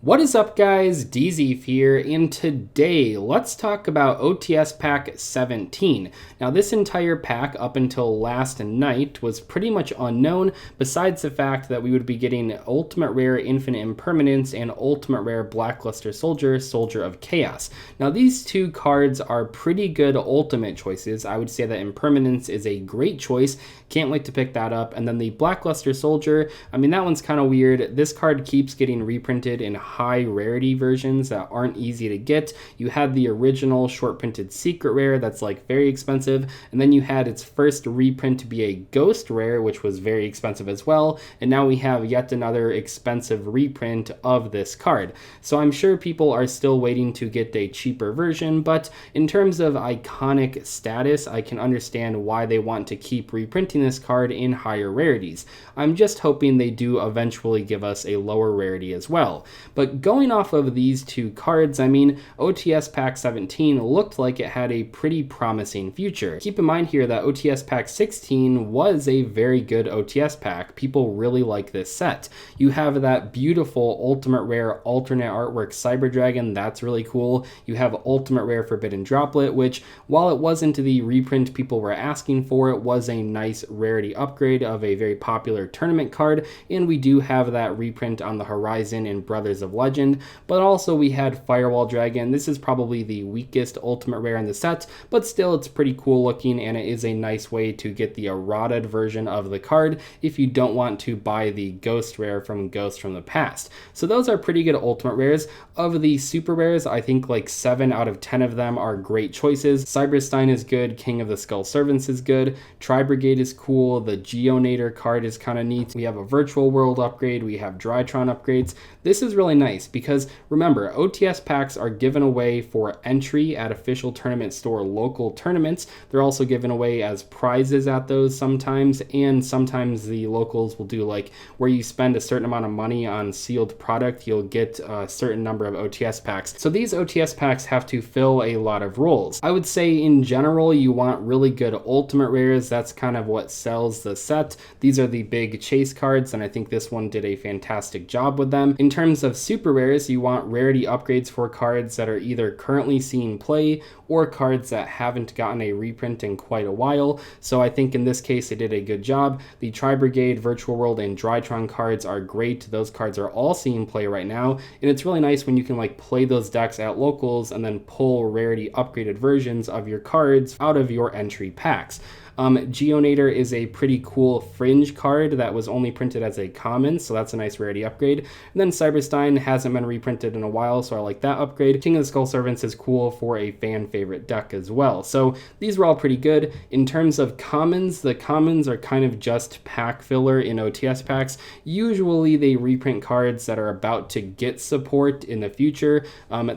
What is up, guys? Dzeeff here, and today let's talk about OTS Pack 17. Now, this entire pack up until last night was pretty much unknown, besides the fact that we would be getting Ultimate Rare Infinite Impermanence and Ultimate Rare Blackluster Soldier, Soldier of Chaos. Now, these two cards are pretty good ultimate choices. I would say that Impermanence is a great choice. Can't wait to pick that up. And then the Blackluster Soldier, I mean, that one's kind of weird. This card keeps getting reprinted in high rarity versions that aren't easy to get. You had the original short printed secret rare that's like very expensive, and then you had its first reprint to be a ghost rare, which was very expensive as well, and now we have yet another expensive reprint of this card. So I'm sure people are still waiting to get a cheaper version, but in terms of iconic status, I can understand why they want to keep reprinting this card in higher rarities. I'm just hoping they do eventually give us a lower rarity as well. But going off of these two cards, I mean, OTS Pack 17 looked like it had a pretty promising future. Keep in mind here that OTS Pack 16 was a very good OTS pack. People really like this set. You have that beautiful Ultimate Rare alternate artwork Cyber Dragon, that's really cool. You have Ultimate Rare Forbidden Droplet, which, while it wasn't the reprint people were asking for, it was a nice rarity upgrade of a very popular tournament card, and we do have that reprint on the horizon in Brothers of Legend. But also we had Firewall Dragon. This is probably the weakest Ultimate Rare in the set, but still it's pretty cool looking, and it is a nice way to get the eroded version of the card if you don't want to buy the Ghost Rare from Ghost from the Past. So those are pretty good Ultimate Rares. Of the Super Rares, I think like 7 out of 10 of them are great choices. Cyberstein is good, King of the Skull Servants is good, Tri-Brigade is cool, the Geonator card is kind of neat. We have a Virtual World upgrade, we have Drytron upgrades. This is really nice because remember, OTS packs are given away for entry at official tournament store local tournaments. They're also given away as prizes at those sometimes, and sometimes the locals will do like where you spend a certain amount of money on sealed product, you'll get a certain number of OTS packs. So these OTS packs have to fill a lot of roles. I would say in general, you want really good Ultimate Rares. That's kind of what sells the set. These are the big chase cards, and I think this one did a fantastic job with them. In terms of Super Rares, you want rarity upgrades for cards that are either currently seeing play or cards that haven't gotten a reprint in quite a while. So I think in this case, they did a good job. The Tri-Brigade, Virtual World, and Drytron cards are great. Those cards are all seeing play right now, and it's really nice when you can like play those decks at locals and then pull rarity upgraded versions of your cards out of your entry packs. Geonator is a pretty cool fringe card that was only printed as a common, so that's a nice rarity upgrade. And then Cyberstein hasn't been reprinted in a while, so I like that upgrade. King of the Skull Servants is cool for a fan favorite deck as well. So these were all pretty good. In terms of commons, the commons are kind of just pack filler in OTS packs. Usually they reprint cards that are about to get support in the future.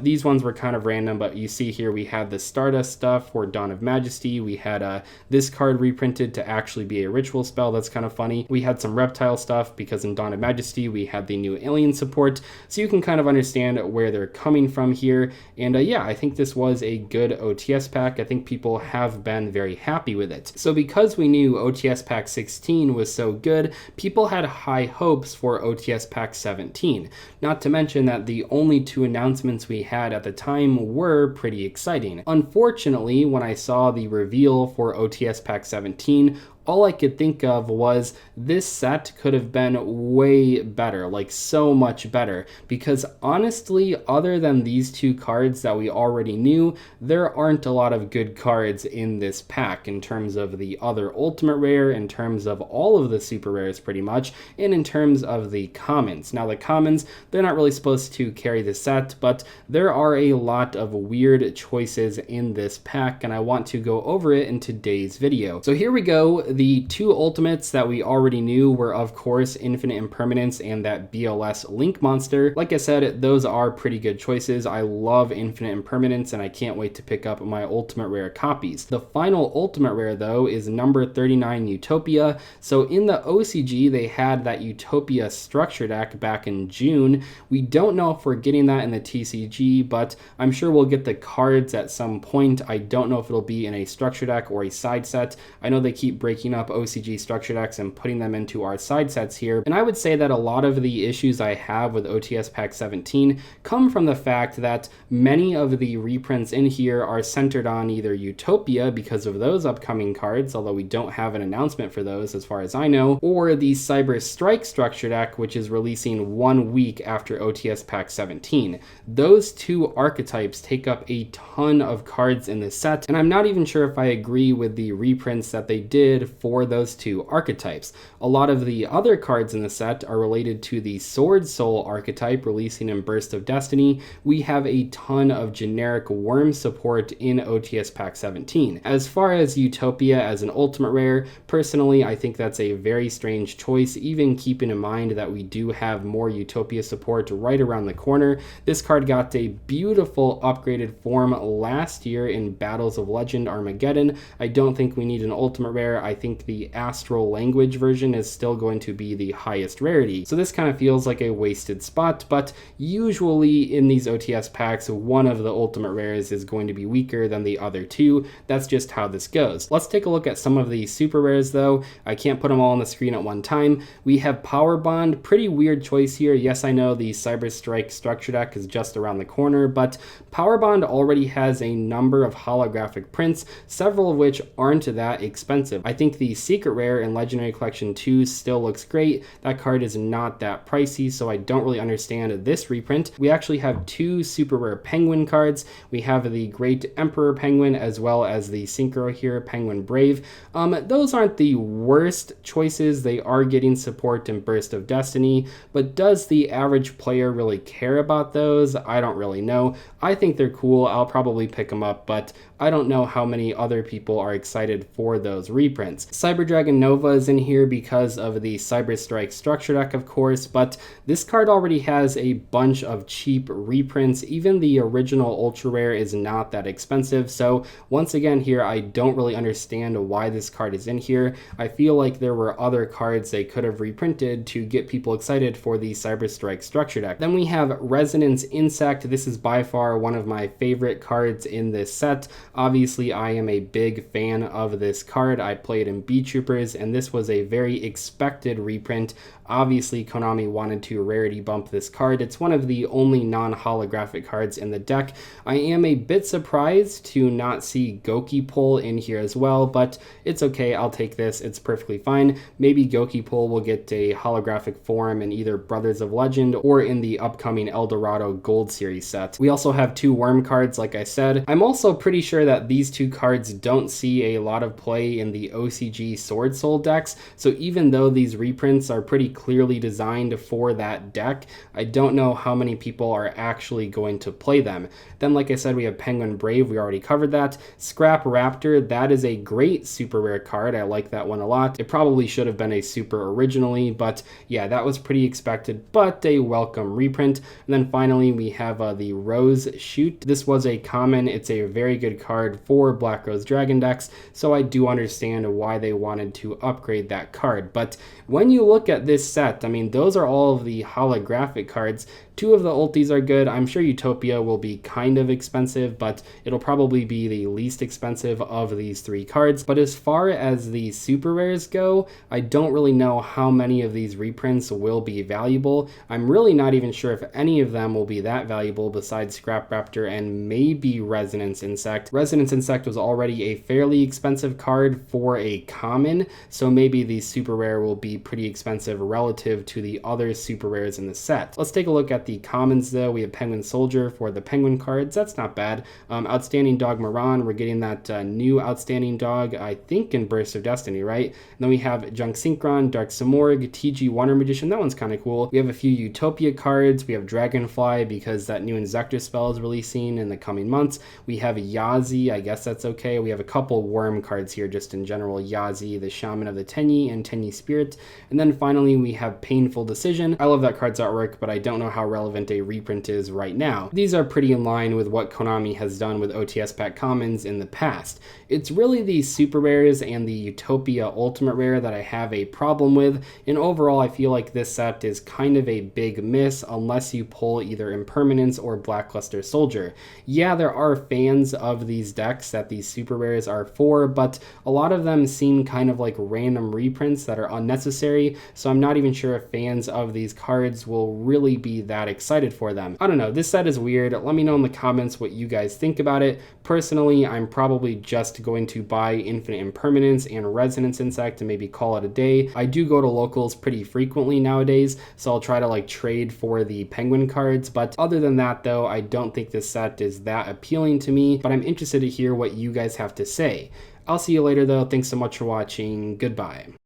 These ones were kind of random, but you see here we had the Stardust stuff for Dawn of Majesty. We had this card reprinted to actually be a ritual spell. That's kind of funny. We had some reptile stuff because in Dawn of Majesty we had the new alien support, so you can kind of understand where they're coming from here. And yeah, I think this was a good OTS pack. I think people have been very happy with it. So because we knew OTS Pack 16 was so good, people had high hopes for OTS Pack 17. Not to mention that the only two announcements we had at the time were pretty exciting. Unfortunately, when I saw the reveal for OTS Pack 17, all I could think of was this set could have been way better, like so much better, because honestly, other than these two cards that we already knew, there aren't a lot of good cards in this pack in terms of the other Ultimate Rare, in terms of all of the Super Rares pretty much, and in terms of the commons. Now the commons, they're not really supposed to carry the set, but there are a lot of weird choices in this pack, and I want to go over it in today's video. So here we go. The two ultimates that we already knew were, of course, Infinite Impermanence and that BLS Link Monster. Like I said, those are pretty good choices. I love Infinite Impermanence, and I can't wait to pick up my Ultimate Rare copies. The final Ultimate Rare, though, is number 39 Utopia. So in the OCG, they had that Utopia structure deck back in June. We don't know if we're getting that in the TCG, but I'm sure we'll get the cards at some point. I don't know if it'll be in a structure deck or a side set. I know they keep breaking picking up OCG structure decks and putting them into our side sets here. And I would say that a lot of the issues I have with OTS Pack 17 come from the fact that many of the reprints in here are centered on either Utopia because of those upcoming cards, although we don't have an announcement for those as far as I know, or the Cyber Strike structure deck, which is releasing 1 week after OTS Pack 17. Those two archetypes take up a ton of cards in this set, and I'm not even sure if I agree with the reprints that they did for those two archetypes. A lot of the other cards in the set are related to the Sword Soul archetype releasing in Burst of Destiny. We have a ton of generic worm support in OTS Pack 17. As far as Utopia as an ultimate rare, personally I think that's a very strange choice, even keeping in mind that we do have more Utopia support right around the corner. This card got a beautiful upgraded form last year in Battles of Legend Armageddon. I don't think we need an ultimate rare. I think the Astral Language version is still going to be the highest rarity. So this kind of feels like a wasted spot, but usually in these OTS packs, one of the ultimate rares is going to be weaker than the other two. That's just how this goes. Let's take a look at some of the super rares though. I can't put them all on the screen at one time. We have Power Bond, pretty weird choice here. Yes, I know the Cyber Strike structure deck is just around the corner, but Power Bond already has a number of holographic prints, several of which aren't that expensive. I think the secret rare in Legendary Collection 2 still looks great. That card is not that pricey, so I don't really understand this reprint. We actually have two super rare penguin cards. We have the Great Emperor Penguin as well as the Synchro here, Penguin Brave. Those aren't the worst choices. They are getting support in Burst of Destiny, but does the average player really care about those? I don't really know. I think they're cool. I'll probably pick them up, but I don't know how many other people are excited for those reprints. Cyber Dragon Nova is in here because of the Cyber Strike structure deck, of course, but this card already has a bunch of cheap reprints. Even the original Ultra Rare is not that expensive, so once again here, I don't really understand why this card is in here. I feel like there were other cards they could have reprinted to get people excited for the Cyber Strike structure deck. Then we have Resonance Insect. This is by far one of my favorite cards in this set. Obviously, I am a big fan of this card. I played in B Troopers, and this was a very expected reprint. Obviously, Konami wanted to rarity bump this card. It's one of the only non-holographic cards in the deck. I am a bit surprised to not see Goki Pull in here as well, but it's okay. I'll take this. It's perfectly fine. Maybe Goki Pull will get a holographic form in either Brothers of Legend or in the upcoming Eldorado Gold Series set. We also have two worm cards, like I said. I'm also pretty sure that these two cards don't see a lot of play in the OCG Sword Soul decks, so even though these reprints are pretty clearly designed for that deck, I don't know how many people are actually going to play them. Then, like I said, we have Penguin Brave. We already covered that. Scrap Raptor, that is a great super rare card. I like that one a lot. It probably should have been a super originally, but yeah, that was pretty expected, but a welcome reprint. And then finally, we have the Rose Shoot. This was a common. It's a very good card for Black Rose Dragon decks, so I do understand why they wanted to upgrade that card. But when you look at this set, I mean, those are all of the holographic cards. Two of the ultis are good. I'm sure Utopia will be kind of expensive, but it'll probably be the least expensive of these three cards. But as far as the super rares go, I don't really know how many of these reprints will be valuable. I'm really not even sure if any of them will be that valuable besides Scrap Raptor and maybe Resonance Insect. Resonance Insect was already a fairly expensive card for a common, so maybe the super rare will be pretty expensive relative to the other super rares in the set. Let's take a look at the commons though. We have Penguin Soldier for the Penguin cards. That's not bad. Outstanding Dog Moran. We're getting that new Outstanding Dog, I think in Burst of Destiny, right? And then we have Junk Synchron, Dark Samorg, TG Wonder Magician. That one's kind of cool. We have a few Utopia cards. We have Dragonfly because that new Inzector spell is releasing in the coming months. We have Yazi. I guess that's okay. We have a couple Worm cards here just in general. Yazi, the Shaman of the Tenyi, and Tenyi Spirit. And then finally we have Painful Decision. I love that card's artwork, but I don't know how relevant a reprint is right now. These are pretty in line with what Konami has done with OTS Pack commons in the past. It's really the super rares and the Utopia Ultimate Rare that I have a problem with, and overall I feel like this set is kind of a big miss unless you pull either Impermanence or Blackluster Soldier. Yeah, there are fans of these decks that these super rares are for, but a lot of them seem kind of like random reprints that are unnecessary, so I'm not even sure if fans of these cards will really be that excited for them. I don't know, this set is weird. Let me know in the comments what you guys think about it. Personally, I'm probably just going to buy Infinite Impermanence and Resonance Insect and maybe call it a day. I do go to locals pretty frequently nowadays, so I'll try to like trade for the Penguin cards, but other than that though, I don't think this set is that appealing to me, but I'm interested to hear what you guys have to say. I'll see you later though. Thanks so much for watching. Goodbye.